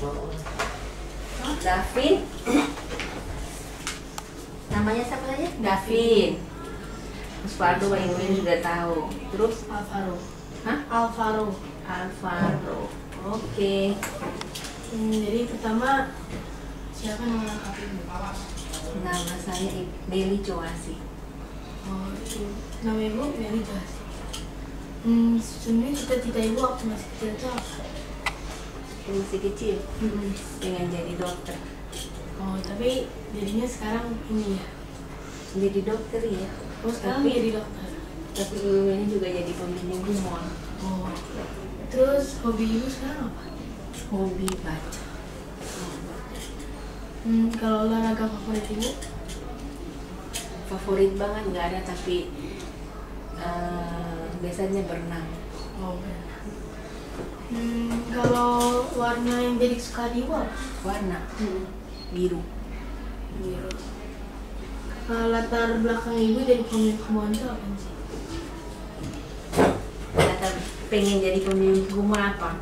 Oh. Davin. Namanya siapa saja? Davin. Osvaldo yang ini sudah tahu. Terus Alvaro. Hah? Alvaro. Alvaro. Oke. Jadi pertama siapa nama lengkap ibu? Nama saya Meli Coasi. Oh itu nama ibu Meli Coasi. Sebenarnya cita-cita ibu waktu masih kecil itu apa? Masih kecil. Pengen jadi dokter. Oh tapi jadinya sekarang ini ya. Jadi dokter ya. Oh sekarang jadi dokter. Tapi dulu ini juga jadi pembimbing humor. Oh. Terus hobi ibu sekarang apa? Hobi baca. Kalau olahraga favorit ibu? Favorit banget nggak ada, tapi biasanya berenang. Oh benar. Kalau warna yang jadi suka ibu apa? Warna biru. Biru. Latar belakang ibu jadi pemilik kebun itu apa sih? Kata pengen jadi pembimbing humor apa?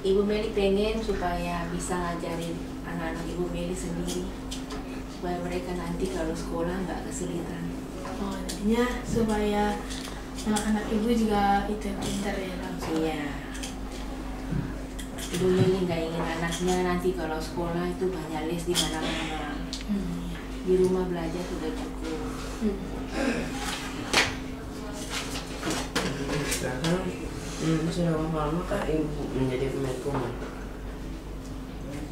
Ibu Meli pengen supaya bisa ngajarin anak-anak Ibu Meli sendiri, supaya mereka nanti kalau sekolah nggak kesulitan. Oh, intinya supaya anak-anak ibu juga itu pintar ya langsung. Iya. Ibu Meli nggak ingin anaknya nanti kalau sekolah itu banyak les di mana-mana. Di rumah belajar sudah cukup. Sekarang sudah berapa lama kah ibu menjadi pemilik humor?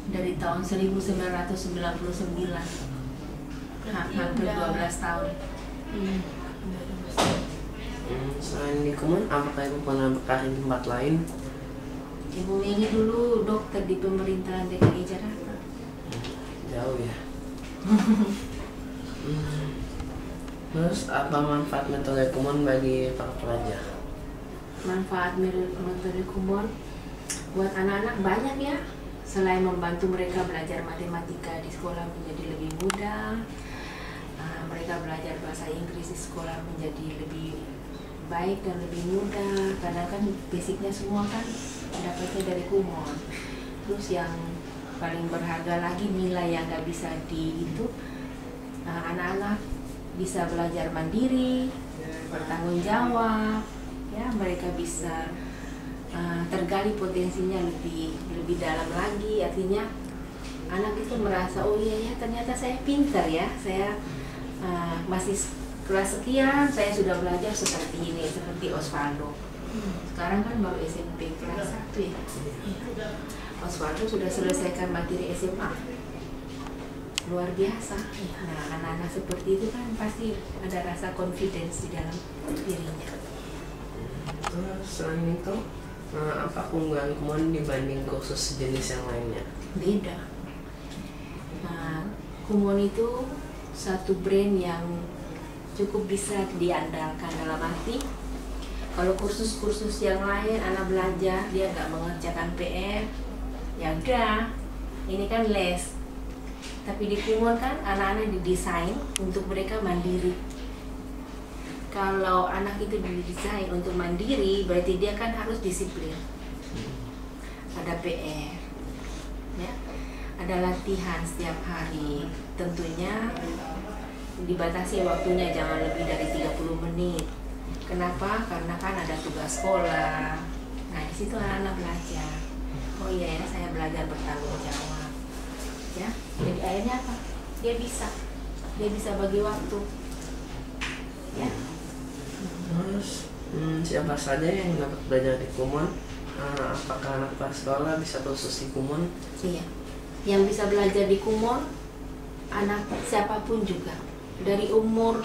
Dari tahun 1999. Hampir 12 tahun. Selain di Kumon, apakah ibu pernah berkarir di tempat lain? Ibu Meli dulu dokter di pemerintahan DKI Jakarta. Jauh ya. Terus apa manfaat metode Kumon bagi para pelajar? Manfaat metode Kumon buat anak-anak banyak ya. Selain membantu mereka belajar matematika di sekolah menjadi lebih mudah, mereka belajar bahasa Inggris di sekolah menjadi lebih baik dan lebih mudah. Karena kan basicnya semua kan dapatnya dari Kumon. Terus yang paling berharga lagi nilai yang nggak bisa dihitung, anak-anak bisa belajar mandiri, bertanggung jawab, ya mereka bisa tergali potensinya lebih dalam lagi. Artinya anak itu merasa oh iya ya ternyata saya pintar ya, saya masih kelas sekian saya sudah belajar seperti ini, seperti Osvaldo. Sekarang kan baru SMP kelas 1 ya. Osvaldo sudah selesaikan materi SMA. Luar biasa. Nah, anak-anak seperti itu kan pasti ada rasa confidence di dalam dirinya. Selain itu, apa keunggulan Kumon dibanding kursus jenis yang lainnya? Beda. Nah, Kumon itu satu brand yang cukup bisa diandalkan, dalam arti kalau kursus-kursus yang lain anak belajar dia nggak mengerjakan PR, ya udah, ini kan les. Tapi di Kumon kan anak-anak didesain untuk mereka mandiri. Kalau anak itu didesain untuk mandiri, berarti dia kan harus disiplin. Ada PR, ya, ada latihan setiap hari. Tentunya dibatasi waktunya, jangan lebih dari 30 menit. Kenapa? Karena kan ada tugas sekolah. Nah, di situ anak-anak belajar. Oh iya ya, saya belajar bertanggung jawab. Ya, jadi akhirnya apa? Dia bisa bagi waktu. Ya. Terus siapa saja yang dapat belajar di Kumon? Apakah anak kelas sekolah bisa kursus di Kumon? Iya, yang bisa belajar di Kumon anak siapapun juga. Dari umur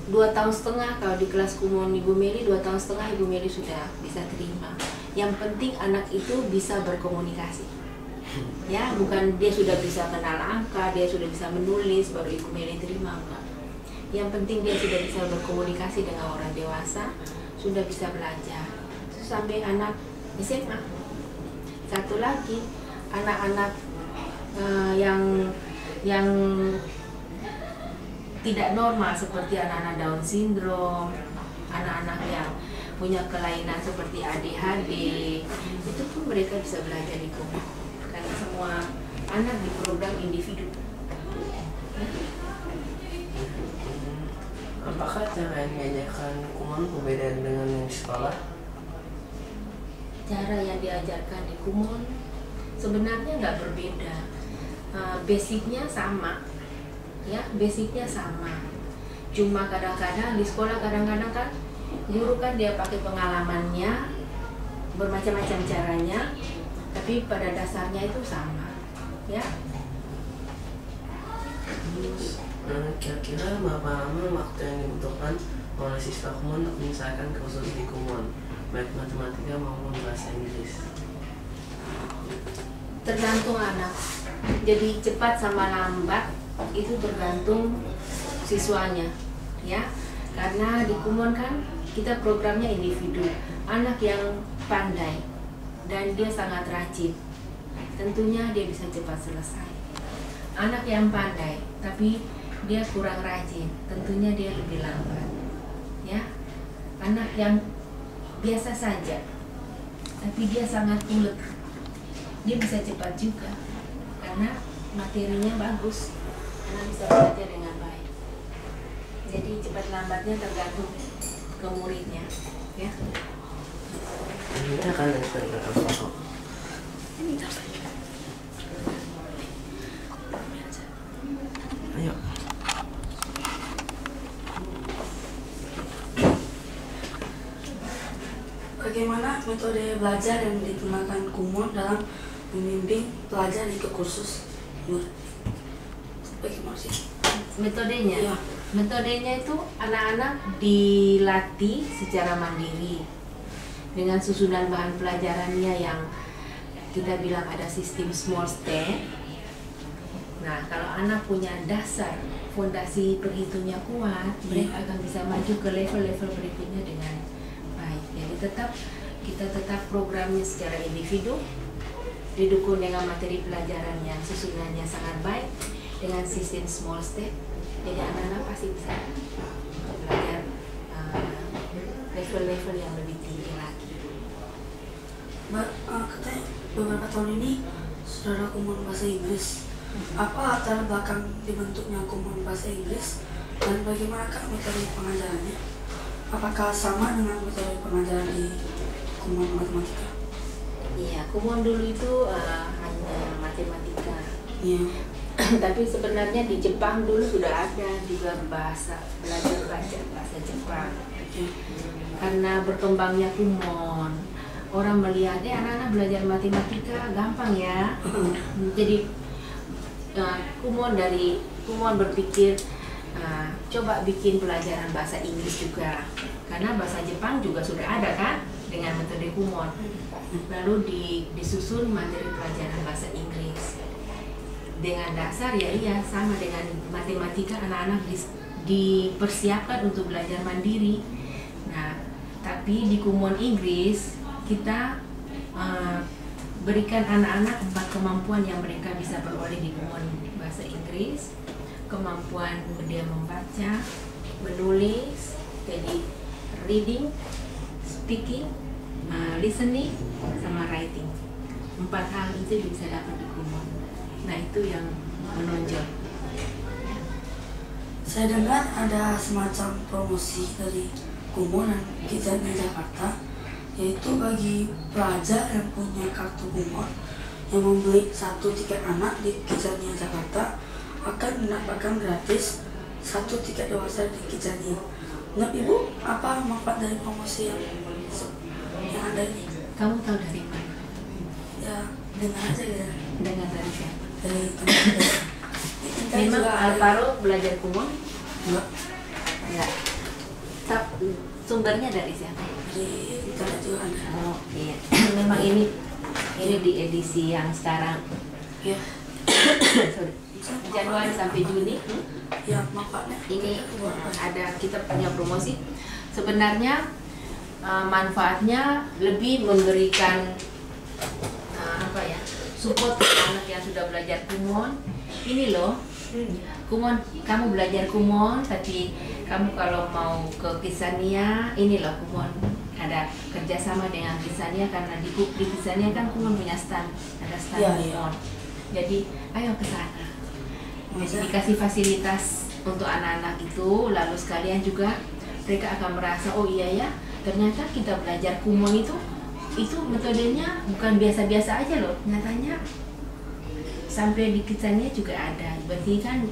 2,5 tahun kalau di kelas Kumon Ibu Meli 2,5 tahun Ibu Meli sudah bisa terima. Yang penting anak itu bisa berkomunikasi. Ya, bukan dia sudah bisa kenal angka, dia sudah bisa menulis baru Ibu Meli terima, enggak. Yang penting dia sudah bisa berkomunikasi dengan orang dewasa, sudah bisa belajar. Terus sampai anak SMA. Satu lagi, anak-anak yang tidak normal seperti anak-anak Down syndrome, anak-anak yang punya kelainan seperti ADHD, itu pun mereka bisa belajar di Kumon karena semua anak di program individu. Apakah cara yang diajarkan Kumon berbeda dengan yang di sekolah? Cara yang diajarkan di Kumon sebenarnya nggak berbeda, basicnya sama, ya basicnya sama. Cuma kadang-kadang di sekolah kadang-kadang kan guru kan dia pakai pengalamannya, bermacam-macam caranya, tapi pada dasarnya itu sama, ya. Kira-kira berapa lama waktu yang dibutuhkan oleh siswa Kumon untuk menyelesaikan kursus di Kumon, baik matematika maupun bahasa Inggris? Tergantung anak. Jadi cepat sama lambat itu tergantung siswanya, ya. Karena di Kumon kan kita programnya individu. Anak yang pandai dan dia sangat rajin, tentunya dia bisa cepat selesai. Anak yang pandai tapi dia kurang rajin, tentunya dia lebih lambat, ya. Anak yang biasa saja tapi dia sangat ulet, dia bisa cepat juga karena materinya bagus, anak bisa belajar dengan baik. Jadi cepat lambatnya tergantung ke muridnya, ya. Ini akan dari apa kok? Ayo. Bagaimana metode belajar yang digunakan Kumon dalam membimbing pelajar di kursus murid? Bagaimana sih? Metodenya, Iya. metodenya itu anak-anak dilatih secara mandiri dengan susunan bahan pelajarannya yang kita bilang ada sistem small step. Nah, kalau anak punya dasar fondasi perhitungnya kuat, mereka akan bisa maju ke level-level berikutnya dengan baik. Jadi kita tetap programnya secara individu, didukung dengan materi pelajaran yang susunannya sangat baik dengan sistem small step. Jadi anak-anak pasti bisa belajar level-level yang lebih tinggi lagi. Katanya beberapa tahun ini sudah ada Kumon bahasa Inggris. Apa latar belakang dibentuknya Kumon bahasa Inggris dan bagaimanakah metode pengajarannya? Apakah sama dengan metode pengajaran di Kumon matematika? Iya, Kumon dulu itu hanya matematika. Iya. Tapi sebenarnya di Jepang dulu sudah ada juga belajar bahasa Jepang. Iya. Karena berkembangnya Kumon, orang melihat anak-anak belajar matematika gampang ya. Jadi Kumon berpikir coba bikin pelajaran bahasa Inggris juga, karena bahasa Jepang juga sudah ada kan dengan metode Kumon. Lalu disusun materi pelajaran bahasa Inggris dengan dasar ya sama dengan matematika, anak-anak dipersiapkan untuk belajar mandiri. Nah, tapi di Kumon Inggris kita berikan anak-anak 4 kemampuan yang mereka bisa peroleh di Kumon bahasa Inggris. Kemampuan dia membaca, menulis, jadi reading, speaking, listening, sama writing. 4 hal itu bisa dapat di Kumon. Nah, itu yang menonjol. Saya dengar ada semacam promosi dari Kumon dan Kijani Jakarta, yaitu bagi pelajar yang punya kartu Kumon yang membeli 1 tiket anak di Kijani Jakarta akan mendapatkan gratis 1 tiket dewasa di Kijani. Menurut Ibu, apa manfaat dari promosi yang ada ini? Kamu tahu dari mana? Ya, dengar aja ya. Dengar dari siapa? Dari teman-teman. Memang Alvaro belajar Kumon? Enggak, Enggak. Sumbernya dari siapa? dari internet juga ada. Oh iya. Memang ini di edisi yang sekarang. Ya, Sorry. Januari sampai Juni. ya manfaatnya. Ini ada kita punya promosi. Sebenarnya manfaatnya lebih memberikan support ke anak yang sudah belajar Kumon. Ini loh, Kumon, kamu belajar Kumon, tapi kamu kalau mau ke Kisania, ini loh Kumon ada kerjasama dengan Kidsania, karena di Kidsania kan Kumon punya stand, ada stand Kumon. Jadi ayo ke sana. Jadi dikasih fasilitas untuk anak-anak itu, lalu sekalian juga mereka akan merasa oh iya ya, ternyata kita belajar Kumon itu metodenya bukan biasa-biasa aja loh, nyatanya sampai di Kidsania juga ada. Berarti kan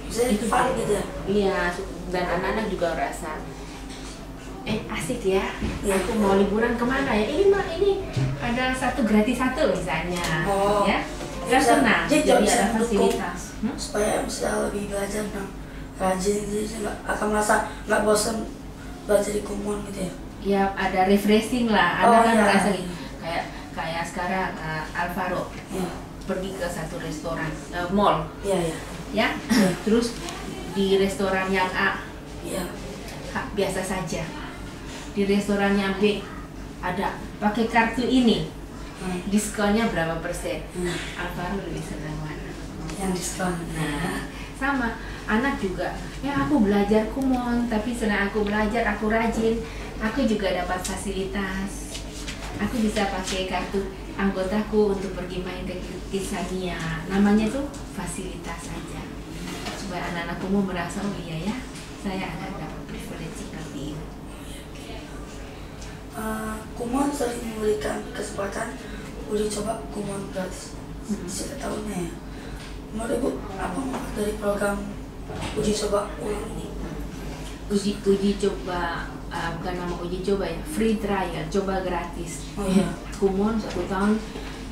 itu fun gitu ya? Iya, dan anak-anak juga merasa asik ya. Aku mau liburan kemana ya? Ini ada satu gratis satu misalnya, ya. Kan senang. Jadi ada fasilitas. Supaya bisa lebih belajar rajin, jadi akan merasa nggak bosan belajar di Kumon gitu ya? Ya ada refreshing lah, anak kan merasa gitu. Kayak sekarang Alvaro pergi ke satu restoran, mall, ya. Terus di restoran yang A, biasa saja. Di restoran yang B ada pakai kartu ini, diskonnya berapa persen? Alvaro lebih senang mana? Yang diskon. Nah, sama anak juga. Ya aku belajar Kumon, tapi setelah aku belajar, aku rajin, aku juga dapat fasilitas. Aku bisa pakai kartu anggotaku untuk pergi main ke Kidsania. Namanya tuh fasilitas saja. Supaya anak-anak Kumon merasa oh iya ya, saya ada dapat privilege seperti ini. Kumon sering memberikan kesempatan uji coba Kumon gratis setiap tahunnya ya. Menurut Ibu, apa manfaat dari program uji coba ulang ini? Uji coba, bukan nama uji coba ya, free trial, coba gratis. Kumon 1 tahun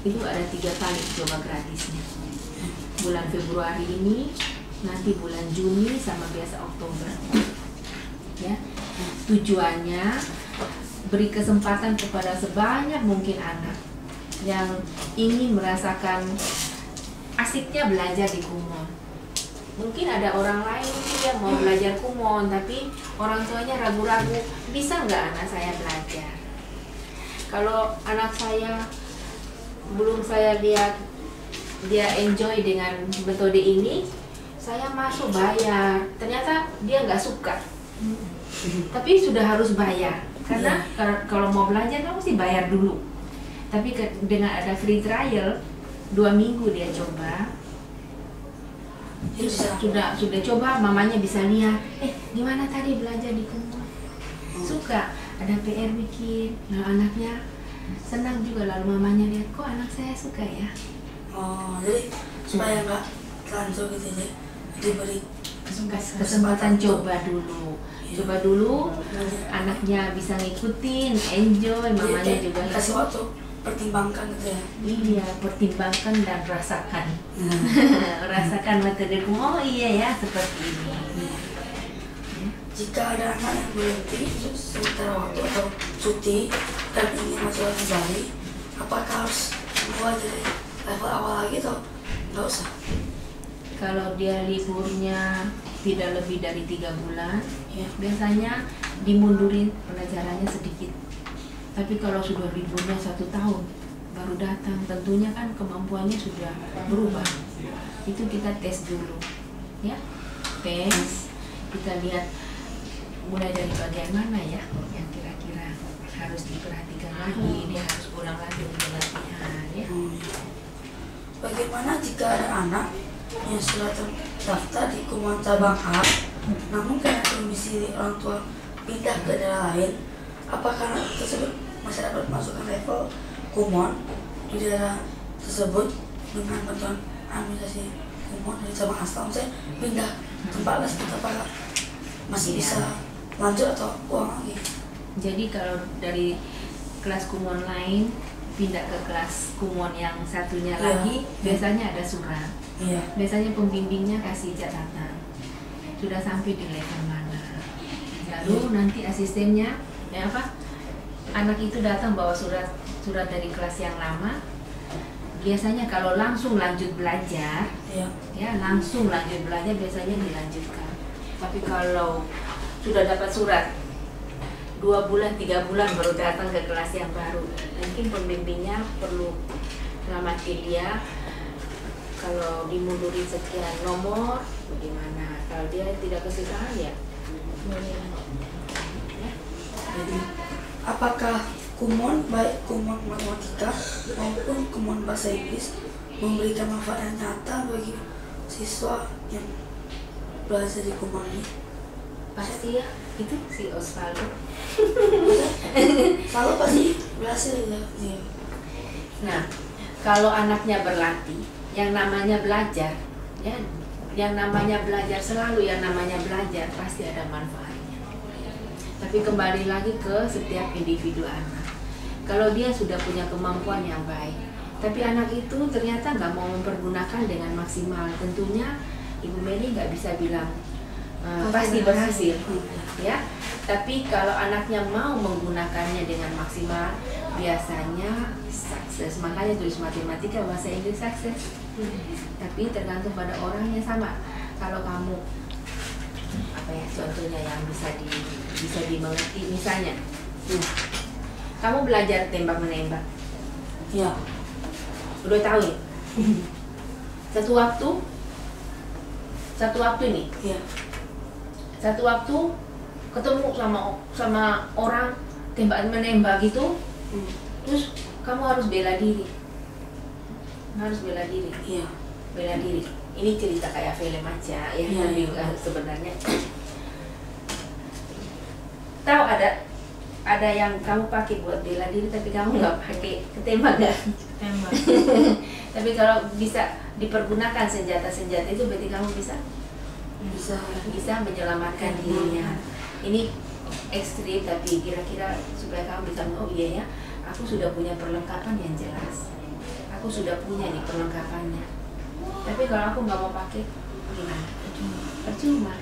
itu ada 3 kali coba gratisnya. Bulan Februari ini, nanti bulan Juni sama biasa Oktober. Ya, tujuannya beri kesempatan kepada sebanyak mungkin anak yang ingin merasakan asiknya belajar di Kumon. Mungkin ada orang lain yang mau belajar Kumon, tapi orang tuanya ragu-ragu, bisa nggak anak saya belajar? Kalau anak saya belum saya lihat dia enjoy dengan metode ini, saya masuk bayar, ternyata dia nggak suka. Tapi sudah harus bayar, karena kalau mau belajar kan mesti bayar dulu. Tapi dengan ada free trial 2 minggu dia coba, sudah coba, mamanya bisa lihat, gimana tadi belajar di Kumon, suka, ada PR bikin, nah anaknya senang juga, lalu mamanya lihat kok anak saya suka ya. Jadi supaya nggak telanjur gitu ya, diberi kesempatan coba dulu, anaknya bisa ngikutin, enjoy, mamanya juga kasih waktu, pertimbangkan gitu ya. Iya, pertimbangkan dan rasakan. Rasakan metode Kumon, oh iya ya, seperti ini. Jika ada anak yang berhenti sementara waktu atau cuti dan ingin masuk kembali, apakah harus mulai dari level awal lagi atau nggak usah? Kalau dia liburnya tidak lebih dari 3 bulan, biasanya dimundurin pelajarannya sedikit. Tapi kalau sudah liburnya 1 tahun baru datang, tentunya kan kemampuannya sudah berubah. Itu kita tes dulu, ya, tes, kita lihat mulai dari bagian mana ya yang kira-kira harus diperhatikan lagi, dia harus pulang lagi untuk latihan, ya. Bagaimana jika ada anak yang sudah terdaftar di Kumon cabang A, namun karena kondisi orang tua pindah ke daerah lain, apakah anak tersebut masih dapat masukkan level Kumon di daerah tersebut dengan bantuan administrasi Kumon dari cabang asal? Saya pindah tempat les, apakah masih bisa lanjut atau ulang lagi? Jadi kalau dari kelas Kumon lain pindah ke kelas Kumon yang satunya lagi, biasanya ada surat. Biasanya pembimbingnya kasih catatan sudah sampai di level mana. Lalu nanti asistennya anak itu datang bawa surat dari kelas yang lama. Biasanya kalau langsung lanjut belajar, langsung lanjut belajar biasanya dilanjutkan. Tapi kalau sudah dapat surat 2 bulan, 3 bulan baru datang ke kelas yang baru, mungkin pembimbingnya perlu ngamati dia. Kalau dimundurin sekian nomor, bagaimana? Kalau dia tidak kesukaan ya, boleh lanjut. Jadi apakah Kumon, baik Kumon matematika maupun Kumon bahasa Inggris, memberikan manfaat yang nyata bagi siswa yang belajar di Kumon ini? Pasti ya, itu si Osvaldo. Kalau pasti berhasil ya. Iya. Nah, kalau anaknya berlatih, yang namanya belajar, ya, yang namanya belajar selalu yang namanya belajar pasti ada manfaatnya. Tapi kembali lagi ke setiap individu anak. Kalau dia sudah punya kemampuan yang baik, tapi anak itu ternyata nggak mau mempergunakan dengan maksimal, tentunya Ibu Meli nggak bisa bilang pasti berhasil, ya. Tapi kalau anaknya mau menggunakannya dengan maksimal, biasanya sukses. Makanya tulis matematika, bahasa Inggris sukses. Tapi tergantung pada orangnya. Sama. Kalau kamu apa ya contohnya yang bisa dimengerti, misalnya, kamu belajar tembak menembak, Ya. udah tahu ya. Satu waktu nih. Ya. Satu waktu ketemu sama orang tembak menembak gitu, terus kamu harus bela diri, Iya. bela diri. Ini cerita kayak film aja ya, Iya, tapi iya. sebenarnya tahu ada yang kamu pakai buat bela diri, tapi kamu nggak pakai, ketembak nggak? Tembak. Tapi kalau bisa dipergunakan senjata-senjata itu, berarti kamu bisa menyelamatkan dirinya. Ini ekstrim, tapi kira-kira supaya kamu bisa, oh iya ya, aku sudah punya perlengkapan yang jelas, aku sudah punya nih perlengkapannya. Tapi kalau aku nggak mau pakai, gimana? Percuma.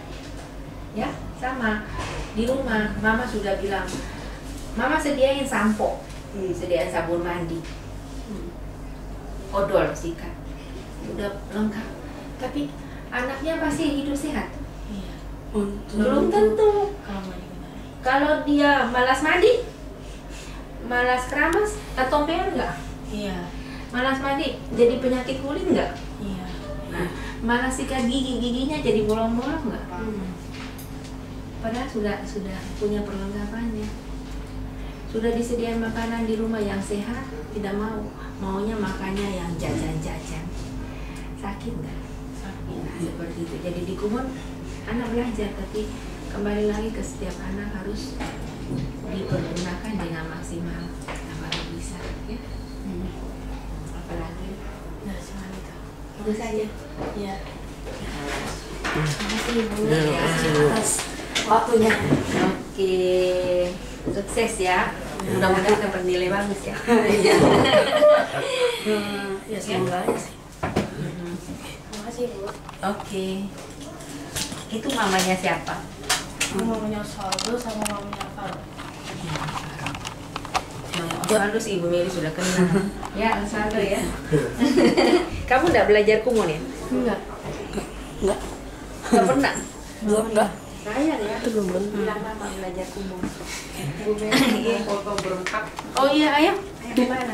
Ya, sama di rumah, mama sudah bilang, mama sediain sampo, sediain sabun mandi, odol, sikat, udah lengkap. Tapi anaknya pasti hidup sehat? Iya. Belum tentu. Kalau mau digunakan. Kalau dia malas mandi, malas keramas, ketombean nggak? Iya. Malas mandi, jadi penyakit kulit nggak? Iya. Nah, malas sikat giginya jadi bolong-bolong nggak? Padahal sudah punya perlengkapannya. Sudah disediakan makanan di rumah yang sehat, tidak maunya makannya yang jajan-jajan. Sakit nggak? Nah, seperti itu. Jadi di Kumon anak belajar, tapi kembali lagi ke setiap anak harus dipergunakan dengan maksimal. Nah, baru bisa, ya. Apalagi? Nah, cuma itu. Itu saja. Iya. Terima kasih Ibu. Atas waktunya. Oke, sukses ya. Mudah-mudahan dapat nilai bagus ya. Ya semoga aja sih. Terima kasih, Bu. Oke. Itu mamanya siapa? Mamanya Osvaldo sama mamanya Faro. Osvaldo si Ibu Meli sudah kenal. Ya, Osvaldo ya. Kamu enggak belajar Kumon ya? Enggak. Enggak. Enggak pernah. Belum enggak. Sayang ya. Belum. Bilang mama belajar Kumon. Ibu Meli, oh iya, ayo. Ayo kemana?